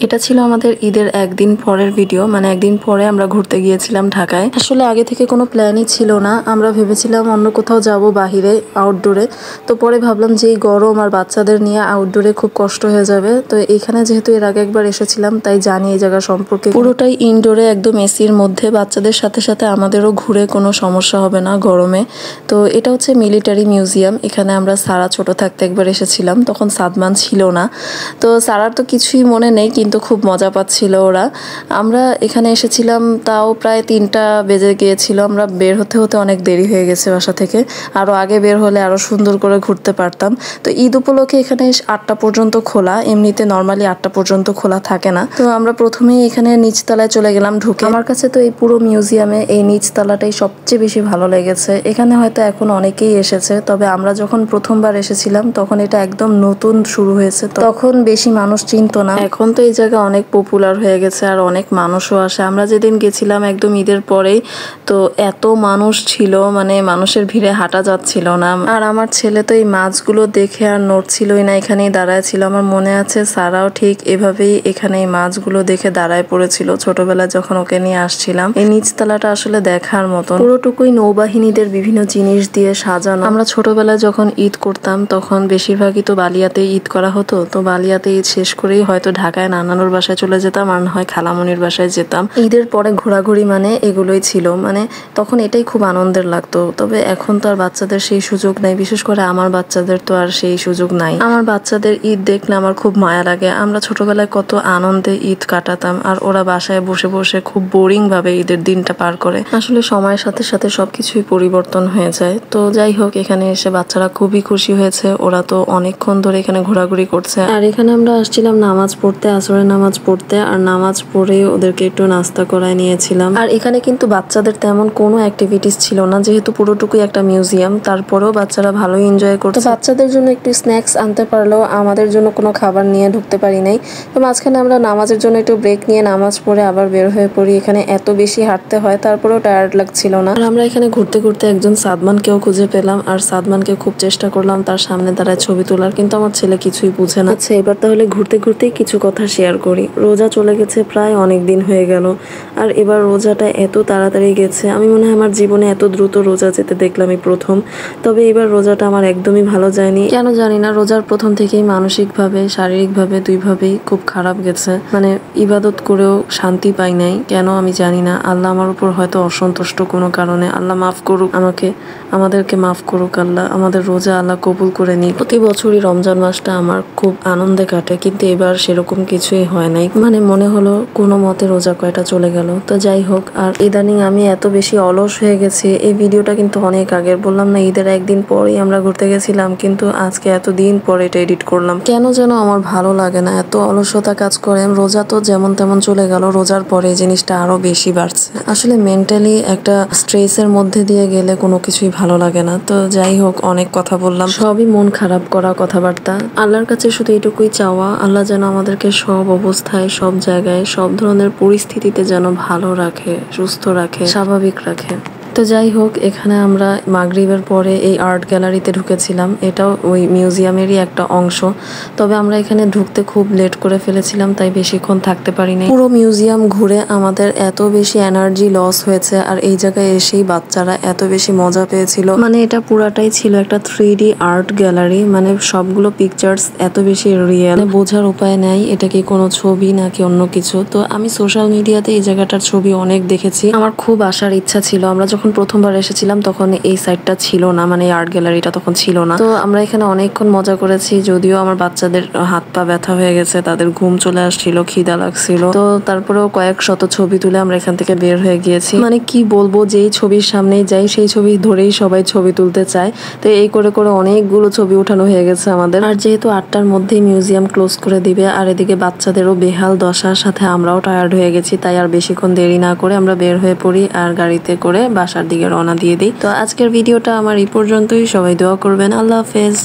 এটা ছিল আমাদের ঈদের একদিন পরের ভিডিও, মানে একদিন পরে আমরা ঘুরতে গিয়েছিলাম ঢাকায়। আসলে আগে থেকে কোনো প্ল্যানই ছিল না, আমরা ভেবেছিলাম অন্য কোথাও যাব বাহিরে আউটডোরে। তো পরে ভাবলাম যে এই গরম আর বাচ্চাদের নিয়ে আউটডোরে খুব কষ্ট হয়ে যাবে, তো এখানে যেহেতু এর আগে একবার এসেছিলাম তাই জানি এই জায়গা সম্পর্কে। পুরোটাই ইনডোরে, একদম এসির মধ্যে, বাচ্চাদের সাথে সাথে আমাদেরও ঘুরে কোনো সমস্যা হবে না গরমে। তো এটা হচ্ছে মিলিটারি মিউজিয়াম। এখানে আমরা সারা ছোট থাকতে একবার এসেছিলাম, তখন সাদমান ছিল না। তো সারার তো কিছুই মনে নেই, কিন্তু খুব মজা পাচ্ছিল ওরা। আমরা এখানে এসেছিলাম তাও প্রায় 3টা বেজে গিয়েছিল। আমরা বের হতে হতে অনেক দেরি হয়ে গেছে বাসা থেকে। আরও আগে বের হলে আরও সুন্দর করে ঘুরতে পারতাম। তো ঈদ উপলক্ষে এখানে 8টা পর্যন্ত খোলা, এমনিতে নর্মালি 8টা পর্যন্ত খোলা থাকে না। তো আমরা প্রথমেই এখানে নিচতলায় চলে গেলাম ঢুকে। আমার কাছে তো এই পুরো মিউজিয়ামে এই নিচতলাটাই সবচেয়ে বেশি ভালো লেগেছে। এখানে হয়তো এখন অনেকেই এসেছে, তবে আমরা যখন প্রথমবার এসেছিলাম তখন এটা একদম নতুন শুরু হয়েছে, তখন বেশি মানুষ চিনতো না। এখন তো এই জায়গা অনেক পপুলার হয়ে গেছে আর অনেক মানুষও আসে। আমরা যেদিন গেছিলাম একদম ঈদের পরেই, তো এত মানুষ ছিল, মানে মানুষের ভিড়ে হাঁটা যাচ্ছিল না। আর আমার ছেলে তো এই মাছগুলো দেখে আর নড়ছিলই না, এখানেই দাঁড়ায় ছিল। আমার মনে আছে সারাও ঠিক এভাবেই এখানে এই মাছগুলো দেখে দাঁড়ায় পড়েছিল ছোটবেলায় যখন ওকে নিয়ে আসছিলাম। এই নিচতলাটা আসলে দেখার মতন, পুরোটুকুই নৌবাহিনীদের বিভিন্ন জিনিস দিয়ে সাজানো। আমরা ছোটবেলায় যখন ঈদ করতাম তখন বেশিরভাগই তো বালিয়াতে ঈদ করা হতো। তো বালিয়াতে ঈদ শেষ করেই হয়তো ঢাকায় নানানুর বাসায় চলে যেতাম, আর না হয় খালামনির বাসায় যেতাম। ঈদের পরে ঘোরাঘুরি মানে এগুলোই ছিল, মানে তখন এটাই খুব আনন্দের লাগতো। তবে এখন তো আর বাচ্চাদের সেই সুযোগ নাই, বিশেষ করে আমার বাচ্চাদের তো আর সেই সুযোগ নাই। আমার বাচ্চাদের ঈদ দেখলে আমার খুব মায়া লাগে। আমরা ছোটবেলায় কত আনন্দে ঈদ কাটাতাম, আর ওরা বাসায় বসে বসে খুব বোরিং ভাবে ঈদের দিনটা পার করে। আসলে সময়ের সাথে সাথে সবকিছুই পরিবর্তন হয়ে যায়। তো যাই হোক, এখানে এসে বাচ্চারা খুবই খুশি হয়েছে। ওরা তো অনেকক্ষণ ধরে এখানে ঘোরাঘুরি করছে। আর এখানে আমরা আসছিলাম নামাজ পড়তে, আসরের নামাজ পড়তে, আর নামাজ পড়ে ওদেরকে একটু নাস্তা করায় নিয়েছিলাম। আর এখানে কিন্তু বাচ্চাদের তেমন কোনো অ্যাক্টিভিটিস ছিল না, যেহেতু পুরোটুকুই একটা মিউজিয়াম। তারপরেও বাচ্চারা ভালোই এনজয় করছে। বাচ্চাদের জন্য একটু স্ন্যাক্স আনতে পারলেও আমাদের জন্য কোনো খাবার নিয়ে ঢুকতে পারি নাই। তো মাঝখানে আমরা নামাজের জন্য একটু ব্রেক নিয়ে নামাজ পড়ে আবার বের হয়ে পড়ি। এখানে এত বেশি হাঁটতে হয়, তারপরেও টায়ার্ড লাগছিল না। আর আমরা এখানে ঘুরতে ঘুরতে একজন সাদমানকেও খুঁজে পেলাম, আর সাদমানকে খুব চেষ্টা করলাম তার সামনে দাঁড়ায় ছবি তোলার, কিন্তু আমার ছেলে কিছুই বুঝে না। আচ্ছা, এবার তাহলে ঘুরতে ঘুরতেই কিছু কথা শেয়ার করি। রোজা চলে গেছে, প্রায় অনেক দিন হয়ে গেল, আর এবার রোজাটা এত তাড়াতাড়ি গেছে। আমি মনে হয় আমার জীবনে এত দ্রুত রোজা যেতে দেখলাম এই প্রথম। তবে এবার রোজাটা আমার একদমই ভালো যায়নি, কেন জানি না। রোজার প্রথম থেকেই মানসিকভাবে শারীরিকভাবে দুইভাবেই খুব খারাপ গেছে, মানে ইবাদত করেও শান্তি পাই নাই, কেন আমি জানি না। আল্লাহ আমার উপর হয়তো অসন্তুষ্ট কোনো কারণে। আল্লাহ মাফ করুক আমাকে, আমাদেরকে মাফ করুক আল্লাহ, আমাদের রোজা আল্লাহ কবুল করে নিক। প্রতি বছরই রমজান মাসটা আমার খুব আনন্দে কাটে, কিন্তু এবার সেরকম কিছুই হয় নাই। মানে মনে হলো কোনো মতে রোজা কয়টা চলে গেল। তো যাই হোক, আর ইদানিং আমি এত বেশি অলস হয়ে গেছি। এই ভিডিওটা কিন্তু অনেক আগের, বললাম না ঈদের একদিন পরেই আমরা ঘুরতে গেছিলাম, কিন্তু আজকে এতদিন পরে এটা এডিট করলাম। কেন যেন আমার ভালো লাগে না, এত অলসতা কাজ করে। রোজা তো যেমন তেমন চলে গেল, রোজার পরে এই জিনিসটা আরো বেশি বাড়ছে। আসলে মেন্টালি একটা স্ট্রেসের মধ্যে দিয়ে গেলে কোনো কিছুই ভালো লাগে না। তো যাই হোক, অনেক কথা বললাম, সবই মন খারাপ করা কথাবার্তা। আল্লাহর কাছে শুধু এটুকুই চাওয়া, আল্লাহ যেন আমাদেরকে সব অবস্থায়, সব জায়গায়, সব ধরনের পরিস্থিতিতে যেন ভালো রাখে, সুস্থ রাখে, স্বাভাবিক রাখে। তো যাই হোক, এখানে আমরা মাগরিবের পরে এই আর্ট গ্যালারিতে ঢুকেছিলাম। এটাও ওই মিউজিয়ামেরই একটা অংশ, তবে আমরা এখানে ঢুকতে খুব লেট করে ফেলেছিলাম, তাই বেশিক্ষণ থাকতে পারিনি। পুরো মিউজিয়াম ঘুরে আমাদের এত বেশি এনার্জি লস হয়েছে, আর এই জায়গায় এসেই বাচ্চারা এত বেশি মজা পেয়েছিল। মানে এটা পুরাটাই ছিল একটা 3D আর্ট গ্যালারি, মানে সবগুলো পিকচার্স এত বেশি রিয়েল, বোঝার উপায় নাই এটা কি কোনো ছবি নাকি অন্য কিছু। তো আমি সোশ্যাল মিডিয়াতে এই জায়গাটার ছবি অনেক দেখেছি, আমার খুব আসার ইচ্ছা ছিল। আমরা যখন প্রথমবার এসেছিলাম তখন এই সাইডটা ছিল না, মানে আর্ট গ্যালারিটা তখন ছিল না। তো আমরা এখানে অনেকক্ষণ মজা করেছি, যদিও আমার বাচ্চাদের হাত পা ব্যথা হয়ে গেছে, তাদের ঘুম চলে আসছিল, খিদা লাগছিল। তো তারপরেও কয়েক শত ছবি তুলে আমরা এখান থেকে বের হয়ে গিয়েছি। মানে কি বলবো, যেই ছবির সামনেই যাই সেই ছবি ধরেই সবাই ছবি তুলতে চায়। তো এই করে করে অনেকগুলো ছবি উঠানো হয়ে গেছে আমাদের। আর যেহেতু 8টার মধ্যেই মিউজিয়াম ক্লোজ করে দিবে, আর এদিকে বাচ্চাদেরও বেহাল দশার সাথে আমরাও টায়ার্ড হয়ে গেছি, তাই আর বেশিক্ষণ দেরি না করে আমরা বের হয়ে পড়ি আর গাড়িতে করে বাসার দিকে রওনা দিয়ে দিই। তো আজকের ভিডিওটা আমার এই পর্যন্তই। সবাই দোয়া করবেন। আল্লাহ হাফেজ।